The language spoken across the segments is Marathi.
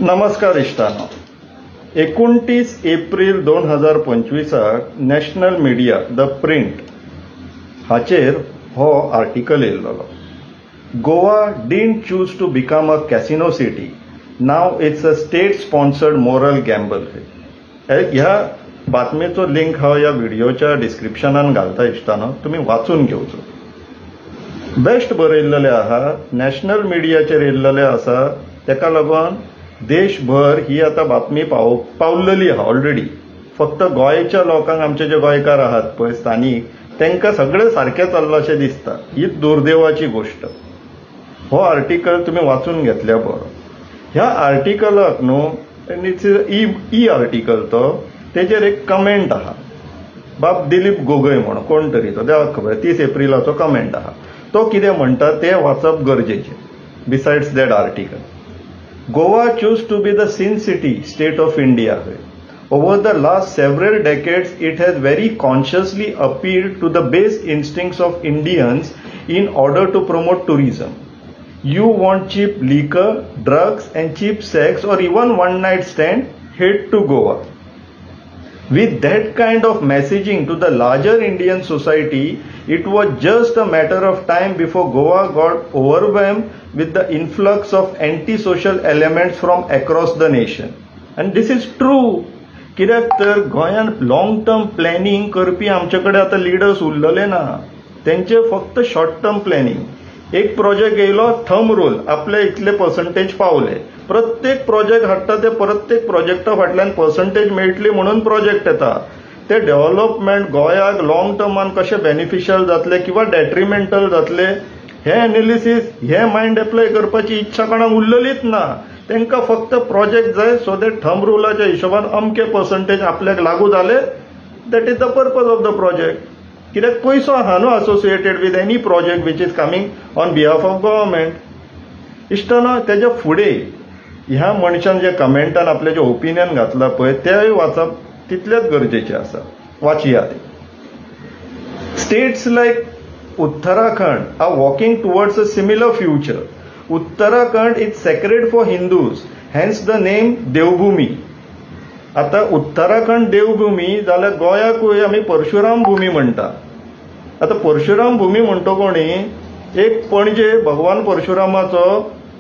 नमस्कार इष्टांनो. 29 April 2025 national media the print हाचेर हो आर्टिकल येयल्लो. Goa didn't choose to become a casino city, now it's a state sponsored moral gamble. ह्या बातमेचो लिंक हांव ह्या व्हिडिओच्या डिस्क्रिप्शनान घालता इष्टांनो, तुम्ही वाचून घेवचो. बेस्ट बरयल्लेले आहा, नॅशनल मिडियाचेर येयल्लेले आसा, तेका लागून देशभर ही आता बातमी पावलेली आहा ऑलरेडी. फक्त गोंयच्या लोकांक, आमचे जे गोंयकार आहात पळय स्थानिक, तांकां सगळें सारखें चल्लां अशें दिसता. ही दुर्दैवाची गोष्ट. हो आर्टिकल तुम्ही वाचून घेतल्या बरो. ह्या आर्टिकलाक न्हू आर्टिकल तो, तेजेर एक कमेंट आहा. बाब दिलीप गोगोय म्हणून कोण तरी तो, देवाक खबर, 30 एप्रिलाचो कमेंट आहा. तो कितें म्हणटा तें वाचप गरजेचें. Besides that article, Goa chose to be the Sin City state of India. Over the last several decades, it has very consciously appealed to the base instincts of Indians in order to promote tourism. You want cheap liquor, drugs and cheap sex or even one night stand? Head to Goa. With that kind of messaging to the larger Indian society, it was just a matter of time before Goa got overwhelmed with the influx of anti-social elements from across the nation. And this is true. कित्याक तर गोंयान लॉंग टर्म प्लॅनिंग करपी आमचे कडेन आतां लिडर्स उरलेले ना. तेंचे फक्त शॉर्ट टर्म प्लॅनिंग. एक प्रोजेक्ट येयलो, थंब रूल, आपले इतले पर्संटेज पावले. प्रत्येक प्रोजेक्ट हाडटा ते प्रत्येक प्रोजेक्टा फाटल्यान पर्संटेज मेळटली म्हणून प्रोजेक्ट येता. ते डेव्हलपमेंट गोंयाक लॉंग टर्मान कशें बेनिफिशियल जातले किंवा डेट्रिमेंटल जातले, हे एनालिसीस, हे मायंड एप्लाय करपाची इच्छा कोणाक उरलेलीच ना. तांकां फक्त प्रोजेक्ट जाय, सो दॅट थंब रुलाच्या हिशोबान अमके पर्संटेज आपल्याक लागू जाले, that is the purpose of the project. कित्याक पयसो आहा न्हू associated with any project which is coming on behalf of government. इश्टानो, तेच्या फुडें ह्या मनशान जे कमेंटान आपले जे ओपिनियन घातला पळय, तेय वाचप तितलेच गरजेचे आसा. वाचया ते. States like Uttarakhand are walking towards a similar future. Uttarakhand is sacred for Hindus, hence the name Devbhumi. आता उत्तराखंड देवभूमी जाल्यार गोंयाकूय आमी परशुराम भूमी म्हणटा. आता परशुराम भूमी म्हणतो कोणी, एक पणजे भगवान परशुरामाचो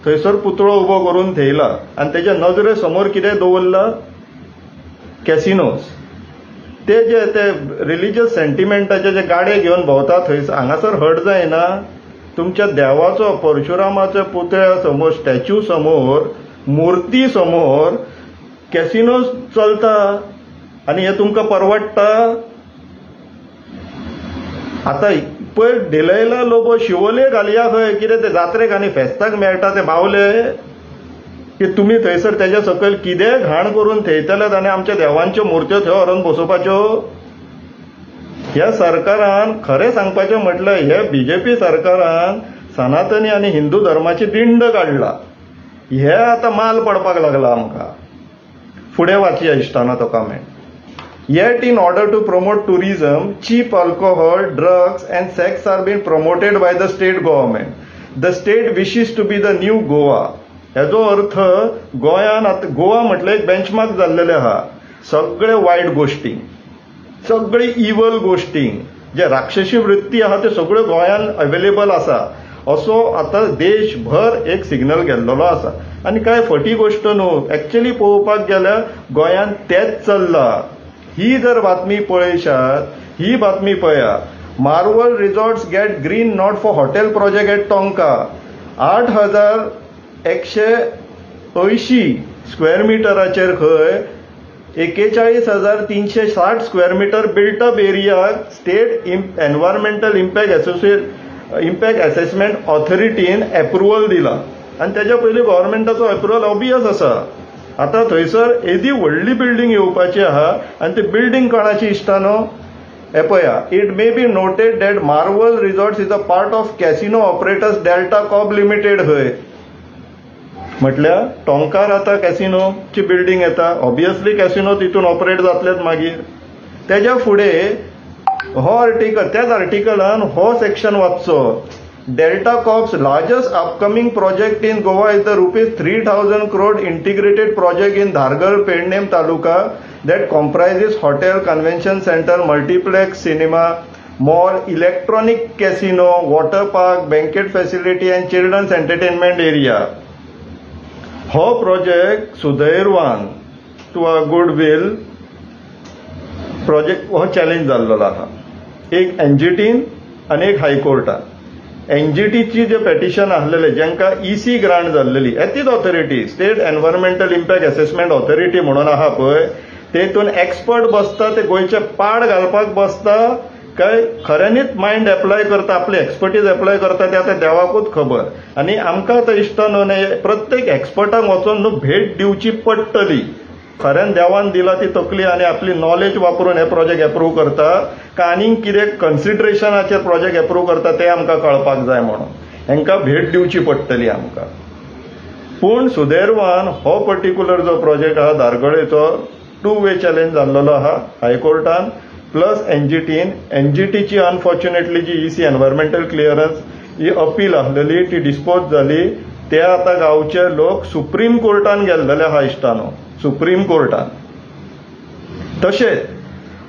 थंयसर पुतळो उबो करून थेयला आनी तेच्या नजरे समोर कितें दवरला, कॅसिनोज. ते जे ते रिलिजियस सेंटिमेंटाचे जे गाडे घेवन भोंवता थंयसर, हांगासर हट जायना. तुमच्या देवाचो, परशुरामाच्या पुतळ्या समोर, स्टॅच्यू समोर, मूर्ती समोर कॅसिनोज चलता आनी हे तुमकां परवडटा? आता पळय, डिलयला लोबो शिवोले घालया खंय, कितें ते जात्रेक आनी फेस्ताक मेळटा ते बावले, की तुम्ही थंयसर त्याच्या सकयल कितें घाण करून थेयतल्यात आनी आमच्या देवांच्यो मुर्त्यो थंय व्हरून बसोवपाच्यो? ह्या सरकारान खरें सांगपाचें म्हटल्यार, हे बीजेपी सरकारान सनातनी आनी हिंदू धर्माची दिंड काडला. हे आता माल पडपाक लागला आमकां. फुडें वाचया इश्टानो तो comment. Yet in order to promote tourism, cheap alcohol, drugs and sex are being promoted by the state government. The state wishes to be the new Goa. हेजो अर्थ, गोंयान आतां गोवा म्हटलं एक बेंचमार्क जाल्लेले आहा. सगळे वायट गोष्टी, सगळी इवल गोष्टी, जे राक्षसी वृत्ती आहा ते सगळ्यो गोंयान अवेलेबल आसा, असो आता देशभर एक सिग्नल गेल्लो आसा. आनी काय फटी गोष्ट न्हू, एक्चुअली पळोवपाक गेल्यार गोंयान तेच चल्ला. ही जर बातमी पळयशात, ही बातमी पळया. Marvel resorts get green nod for hotel project at Tonca. 8,180 square मिटराचेर खंय 41,360 स्क्वेअर मिटर बिल्ट अप एरियाक स्टेट एनवायरमेंटल इम्पॅक्ट असेसमेंट ऑथॉरिटीन अप्रुवल दिला. आनी तेच्या पयलीं गव्हर्मेंटाचो अप्रुवल ऑबियस आसा. आता थंयसर येदी व्हडली बिल्डींग येवपाची आहा आनी ती बिल्डींग कोणाची इश्टानो? हे पळया. It may be noted that Marvel resorts is a part of casino operators Delta Corp limited. खंय म्हटल्यार टोंकार आता कॅसिनोची बिल्डींग येता, ऑब्वियसली कॅसिनो तितून ऑपरेट जातलेच मागीर. तेच्या फुडें हो आर्टिकल, त्याच आर्टिकलान हो सेक्शन वाचचो Delta Corp's largest upcoming project in Goa is the rupees 3,000 crore integrated project in Dhargal, Pendem Taluka that comprises hotel, convention center, multiplex cinema, mall, electronic casino, water park, banquet facility and children's entertainment area. हो project सुदैवान to a goodwill project हो चॅलेंज जाल्लो आहा. एक एनजीटीन आणि एक हायकोर्टान. एनजीटीची जे पेटिशन आसलेले जांकां ईसी ग्रांट जाल्लेली एथीच authority state environmental impact assessment authority म्हणून आहा पळय तेतून एक्सपर्ट बसता ते गोंयचे पाड घालपाक बसता काय खऱ्यांनीच मायंड एप्लाय करता आपली एक्सपर्टीज एप्लाय करता ते आतां देवाकूच खबर. आनी आमकां आतां इश्टा न्हू प्रत्येक एक्सपर्टाक वचून न्हू भेट दिवची पडटली. खऱ्यान देवान दिला ती तकली आनी आपली नॉलेज वापरून हे प्रोजेक्ट एप्रूव्ह करता का आनीक कितें कन्सिडरेशनाचेर प्रोजेक्ट एप्रूव्ह करता ते आमकां कळपाक जाय म्हणून हांकां भेट दिवची पडटली आमकां. पूण सुदैवान हो पर्टिक्युलर जो प्रोजेक्ट आहा धारगळेचो 2 वे चॅलेंज जाल्लो आहा हायकोर्टान प्लस एनजीटीची अनफॉर्च्युनेटली जी ईसी एनवायरमेंटल क्लियरन्स ही अपील आसलेली ती डिस्पोज जाली. ते आतां गांवचे लोक सुप्रीम कोर्टान गेल्लेले आहा इश्टानो सुप्रीम कोर्टान. तशेंच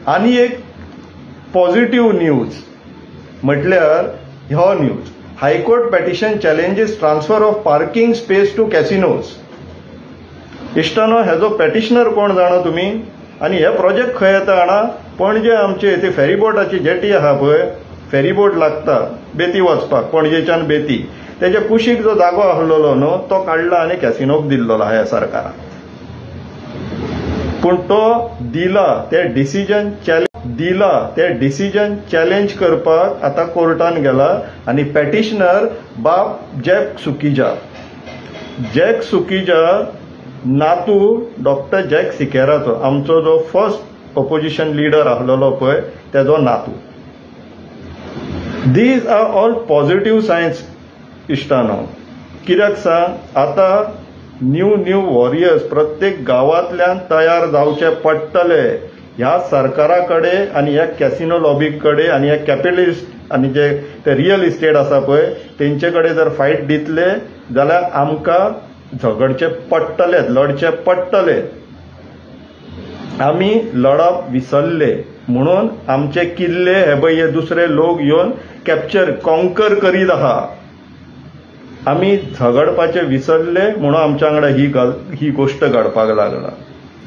आनी एक पॉझिटिव्ह न्यूज म्हटल्यार हो news high court petition challenges transfer of parking space to casinos. इश्टानो हेजो पेटिशनर कोण जाणो तुमी आनी हे प्रोजेक्ट खंय येता जाणा पणजे आमचे ते फेरीबोटाची जेटी आहा पळय फेरीबोट लागता बेती वचपाक पणजेच्यान बेती तेजे कुशीक जो जागो आसलेलो न्हू तो काडला आनी कॅसिनोक दिल्लो आहा ह्या सरकारान. पूण तो दिला ते डिसिजन चॅलेंज करपाक आतां कोर्टान गेला आनी पेटिशनर बाब जॅक सुकीजा नातू डॉक्टर जॅक सिकेराचो आमचो जो फर्स्ट ऑपोजिशन लीडर आसलेलो पळय तेजो नातू. These are all positive signs इश्टानो. कित्याक सांग आतां न्यू वॉरियर्स प्रत्येक गांवांतल्यान तयार जावचे पडटले ह्या सरकारा कडेन आनी ह्या कॅसिनो लॉबी कडेन आनी ह्या कॅपिटलिस्ट आनी जे ते रियल इस्टेट आसा पळय तेंचे कडेन जर फायट दितले जाल्यार आमकां झगडचे पडटले लढचे पडटले. आमी लढप विसरले म्हणून आमचे किल्ले हे पळय हे दुसरे लोक येवन कॉन्कर करीत आहा. आमी झगडपाचे विसरले म्हणून आमच्या वांगडा ही गोष्ट घडपाक लागला.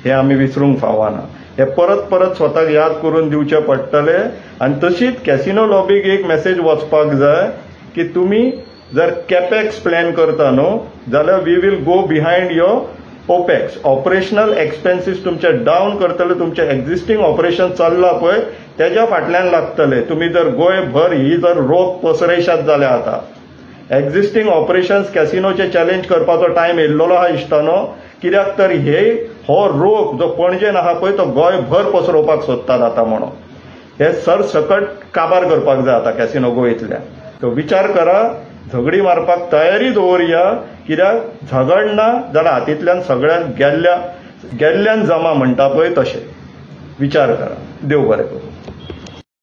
हे आमी विसरूंक फावना. हे परत स्वताक याद करून दिवचे पडटले. आनी तशीच कॅसिनो लॉबीक एक मेसेज वचपाक जाय की तुमी जर कॅपेक्स प्लॅन करता न्हू जाल्यार we will go behind your opex operational expenses तुमचे डावन करतले. तुमचे एक्झिस्टिंग ऑपरेशन चल्ला पळय तेज्या फाटल्यान लागतले. तुमी जर गोंयभर ही जर रोग पसरयशात जाल्यार आतां एक्झिस्टिंग ऑपरेशन्स कॅसिनोचे चॅलेंज करपाचो टायम येयल्लो आहा इश्टानो. कित्याक तर हो रोग जो पणजेन आहा पळय तो गोंयभर पसरोवपाक सोदतात आतां म्हणून हे सरसकट काबार करपाक जाय आतां कॅसिनो गोंयतल्यान. तो विचार करा झगडी मारपाक तयारी दवरया. कित्याक झगडना जाल्यार हातींतल्यान सगळ्यान गेल्ल्यान जमा म्हणटा पळय तशें विचार करा. देव बरें करूं.